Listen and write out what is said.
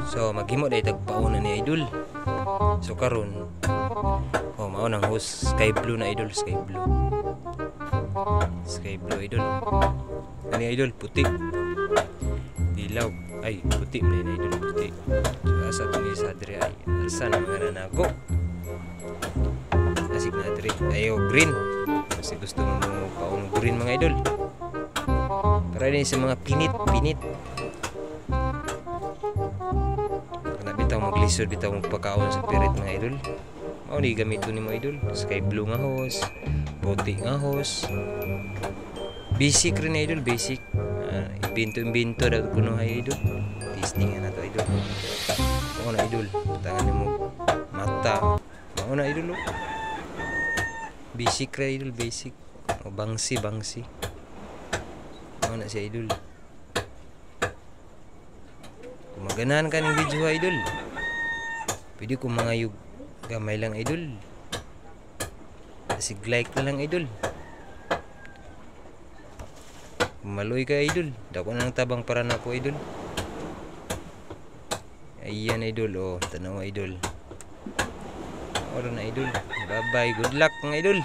So maghimo day tagpauna ni idol. So karon mao nang host sky blue na idol, sky blue. Sky blue idol. Ani idol puti. Dilaw. Ay puti man ni idol, puti. So asa to ni sa dire ay asa na mga nanago. Asik na dire. Ayo green. Kasi gusto mo paong green mga idol. Para din sa mga pinit. Bitaw maglisod, bitaw magpakaon sa pirit mga idol. Mao ni gamito ni mo idol. Sky blue nga hose, puti nga hose. Basic rin idol, basic. Imbento daw kuno hay idol. Testing na to idol. Mao na idol. Tangan nimo mata. Mao na idol. Basic ra idol, basic. O bangsi. Mao na si idol. Kung maganahan ka ng video idol, pwede kong mga gamay lang idol. Sig like na lang idol. Maloy ka idol, dako na ng tabang para na ko idol. Ayan idol, tanaw idol. Oro na idol. Bye bye, good luck mga idol.